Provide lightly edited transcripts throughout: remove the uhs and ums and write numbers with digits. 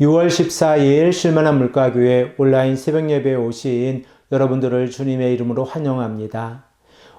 6월 14일 실만한 물가교회 온라인 새벽예배에 오신 여러분들을 주님의 이름으로 환영합니다.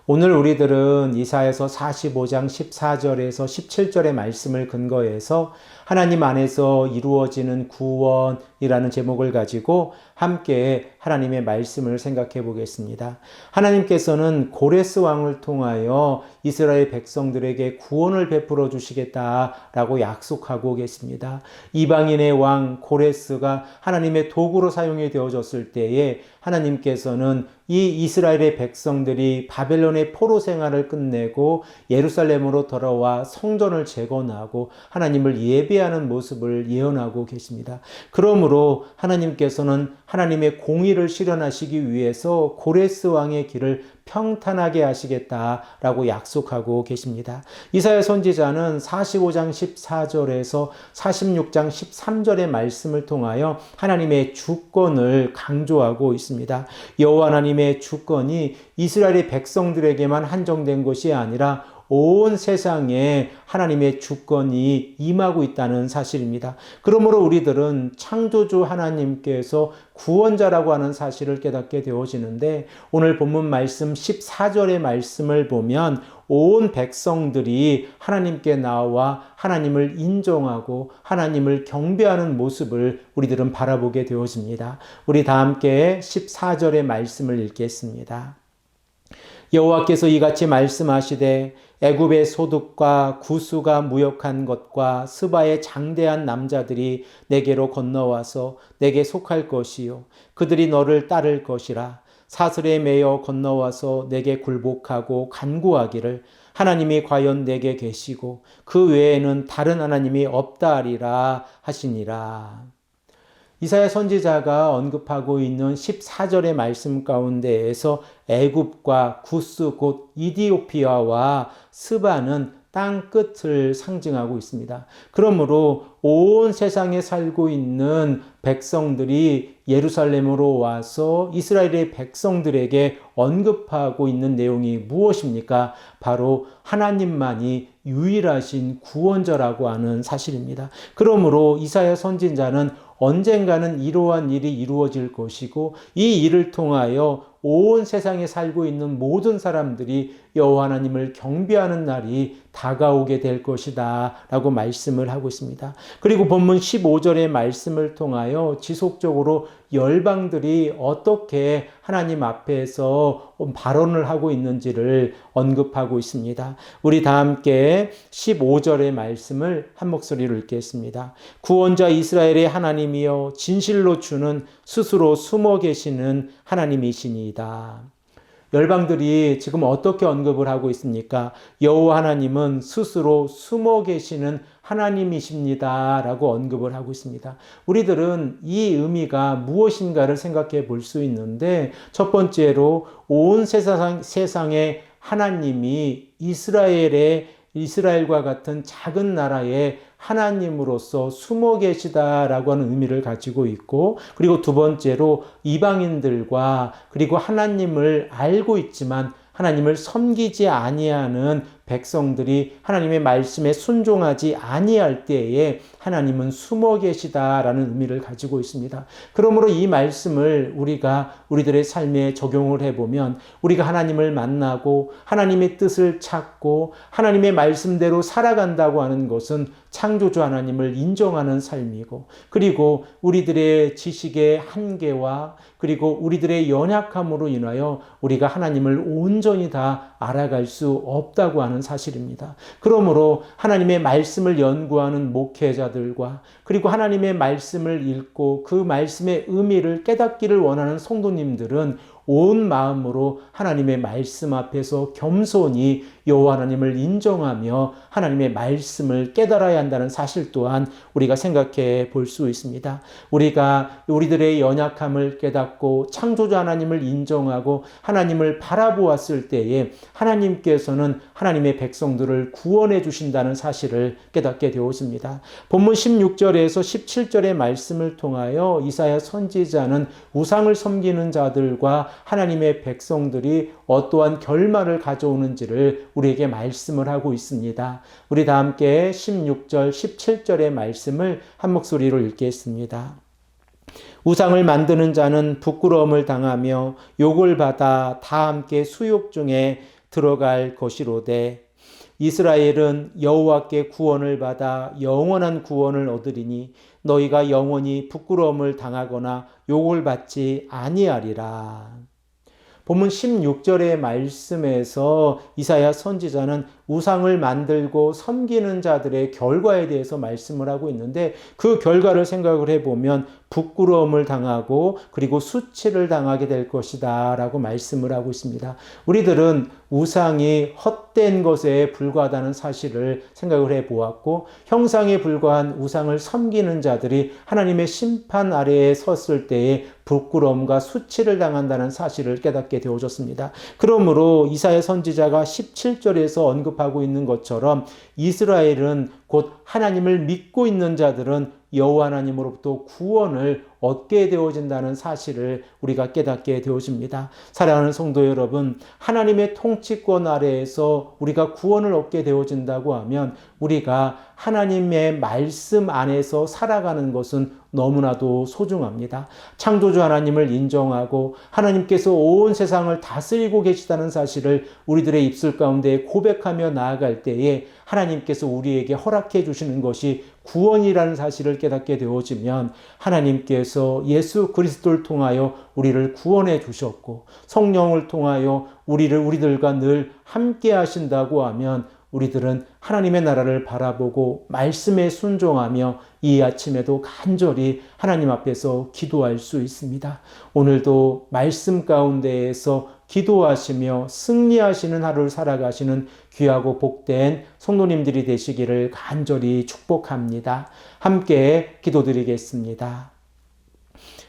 오늘 우리들은 이사야서 45장 14절에서 17절의 말씀을 근거해서 하나님 안에서 이루어지는 구원이라는 제목을 가지고 함께 하나님의 말씀을 생각해 보겠습니다. 하나님께서는 고레스 왕을 통하여 이스라엘 백성들에게 구원을 베풀어 주시겠다라고 약속하고 계십니다. 이방인의 왕 고레스가 하나님의 도구로 사용이 되어졌을 때에 하나님께서는 이 이스라엘의 백성들이 바벨론의 포로 생활을 끝내고 예루살렘으로 돌아와 성전을 재건하고 하나님을 예배하는 모습을 예언하고 계십니다. 그러므로 하나님께서는 하나님의 공의를 실현하시기 위해서 고레스 왕의 길을 평탄하게 하시겠다라고 약속하고 계십니다. 이사야 선지자는 45장 14절에서 46장 13절의 말씀을 통하여 하나님의 주권을 강조하고 있습니다. 여호와 하나님의 주권이 이스라엘의 백성들에게만 한정된 것이 아니라 온 세상에 하나님의 주권이 임하고 있다는 사실입니다. 그러므로 우리들은 창조주 하나님께서 구원자라고 하는 사실을 깨닫게 되어지는데, 오늘 본문 말씀 14절의 말씀을 보면 온 백성들이 하나님께 나와 하나님을 인정하고 하나님을 경배하는 모습을 우리들은 바라보게 되어집니다. 우리 다 함께 14절의 말씀을 읽겠습니다. 여호와께서 이같이 말씀하시되 애굽의 소득과 구수가 무역한 것과 스바의 장대한 남자들이 내게로 건너와서 내게 속할 것이요 그들이 너를 따를 것이라. 사슬에 매여 건너와서 내게 굴복하고 간구하기를 하나님이 과연 내게 계시고 그 외에는 다른 하나님이 없다 하리라 하시니라. 이사야 선지자가 언급하고 있는 14절의 말씀 가운데에서 애굽과 구스 곧 이디오피아와 스바는 땅 끝을 상징하고 있습니다. 그러므로 온 세상에 살고 있는 백성들이 예루살렘으로 와서 이스라엘의 백성들에게 언급하고 있는 내용이 무엇입니까? 바로 하나님만이 유일하신 구원자라고 하는 사실입니다. 그러므로 이사야 선지자는 언젠가는 이러한 일이 이루어질 것이고 이 일을 통하여 온 세상에 살고 있는 모든 사람들이 여호와 하나님을 경배하는 날이 다가오게 될 것이다 라고 말씀을 하고 있습니다. 그리고 본문 15절의 말씀을 통하여 지속적으로 열방들이 어떻게 하나님 앞에서 발언을 하고 있는지를 언급하고 있습니다. 우리 다 함께 15절의 말씀을 한 목소리로 읽겠습니다. 구원자 이스라엘의 하나님이여 진실로 주는 스스로 숨어 계시는 하나님이시니이다. 열방들이 지금 어떻게 언급을 하고 있습니까? 여호와 하나님은 스스로 숨어 계시는 하나님이십니다 라고 언급을 하고 있습니다. 우리들은 이 의미가 무엇인가를 생각해 볼 수 있는데, 첫 번째로 온 세상에 하나님이 이스라엘과 같은 작은 나라의 하나님으로서 숨어 계시다라고 하는 의미를 가지고 있고, 그리고 두 번째로 이방인들과 그리고 하나님을 알고 있지만 하나님을 섬기지 아니하는 백성들이 하나님의 말씀에 순종하지 아니할 때에 하나님은 숨어 계시다라는 의미를 가지고 있습니다. 그러므로 이 말씀을 우리가 우리들의 삶에 적용을 해보면, 우리가 하나님을 만나고 하나님의 뜻을 찾고 하나님의 말씀대로 살아간다고 하는 것은 창조주 하나님을 인정하는 삶이고, 그리고 우리들의 지식의 한계와 그리고 우리들의 연약함으로 인하여 우리가 하나님을 온전히 다 알아갈 수 없다고 하는 사실입니다. 그러므로 하나님의 말씀을 연구하는 목회자들과 그리고 하나님의 말씀을 읽고 그 말씀의 의미를 깨닫기를 원하는 성도님들은 온 마음으로 하나님의 말씀 앞에서 겸손히 여호와 하나님을 인정하며 하나님의 말씀을 깨달아야 한다는 사실 또한 우리가 생각해 볼 수 있습니다. 우리가 우리들의 연약함을 깨닫고 창조주 하나님을 인정하고 하나님을 바라보았을 때에 하나님께서는 하나님의 백성들을 구원해 주신다는 사실을 깨닫게 되었습니다. 본문 16절에서 17절의 말씀을 통하여 이사야 선지자는 우상을 섬기는 자들과 하나님의 백성들이 어떠한 결말을 가져오는지를 우리에게 말씀을 하고 있습니다. 우리 다 함께 16절, 17절의 말씀을 한 목소리로 읽겠습니다. 우상을 만드는 자는 부끄러움을 당하며 욕을 받아 다 함께 수욕 중에 들어갈 것이로되 이스라엘은 여호와께 구원을 받아 영원한 구원을 얻으리니 너희가 영원히 부끄러움을 당하거나 욕을 받지 아니하리라. 본문 16절의 말씀에서 이사야 선지자는 우상을 만들고 섬기는 자들의 결과에 대해서 말씀을 하고 있는데, 그 결과를 생각을 해보면 부끄러움을 당하고 그리고 수치를 당하게 될 것이다 라고 말씀을 하고 있습니다. 우리들은 우상이 헛된 것에 불과하다는 사실을 생각을 해보았고, 형상에 불과한 우상을 섬기는 자들이 하나님의 심판 아래에 섰을 때에 부끄러움과 수치를 당한다는 사실을 깨닫게 되어졌습니다. 그러므로 이사야 선지자가 17절에서 언급하고 있는 것처럼 이스라엘은 곧 하나님을 믿고 있는 자들은 여호와 하나님으로부터 구원을 얻게 되어진다는 사실을 우리가 깨닫게 되어집니다. 사랑하는 성도 여러분, 하나님의 통치권 아래에서 우리가 구원을 얻게 되어진다고 하면 우리가 하나님의 말씀 안에서 살아가는 것은 너무나도 소중합니다. 창조주 하나님을 인정하고 하나님께서 온 세상을 다스리고 계시다는 사실을 우리들의 입술 가운데 고백하며 나아갈 때에 하나님께서 우리에게 허락해 주시는 것이 구원이라는 사실을 깨닫게 되어지면 하나님께서 예수 그리스도를 통하여 우리를 구원해 주셨고 성령을 통하여 우리들과 늘 함께 하신다고 하면 우리들은 하나님의 나라를 바라보고 말씀에 순종하며 이 아침에도 간절히 하나님 앞에서 기도할 수 있습니다. 오늘도 말씀 가운데에서 기도하시며 승리하시는 하루를 살아가시는 귀하고 복된 성도님들이 되시기를 간절히 축복합니다. 함께 기도드리겠습니다.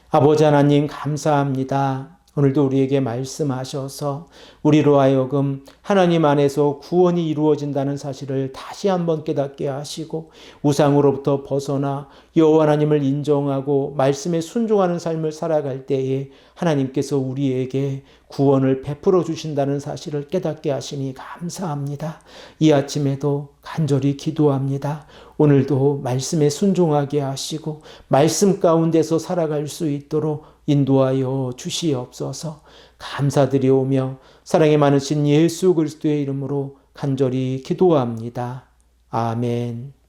아버지 하나님 감사합니다. 오늘도 우리에게 말씀하셔서 우리로 하여금 하나님 안에서 구원이 이루어진다는 사실을 다시 한번 깨닫게 하시고 우상으로부터 벗어나 여호와 하나님을 인정하고 말씀에 순종하는 삶을 살아갈 때에 하나님께서 우리에게 구원을 베풀어 주신다는 사실을 깨닫게 하시니 감사합니다. 이 아침에도 간절히 기도합니다. 오늘도 말씀에 순종하게 하시고 말씀 가운데서 살아갈 수 있도록 인도하여 주시옵소서. 감사드리오며 사랑이 많으신 예수 그리스도의 이름으로 간절히 기도합니다. 아멘.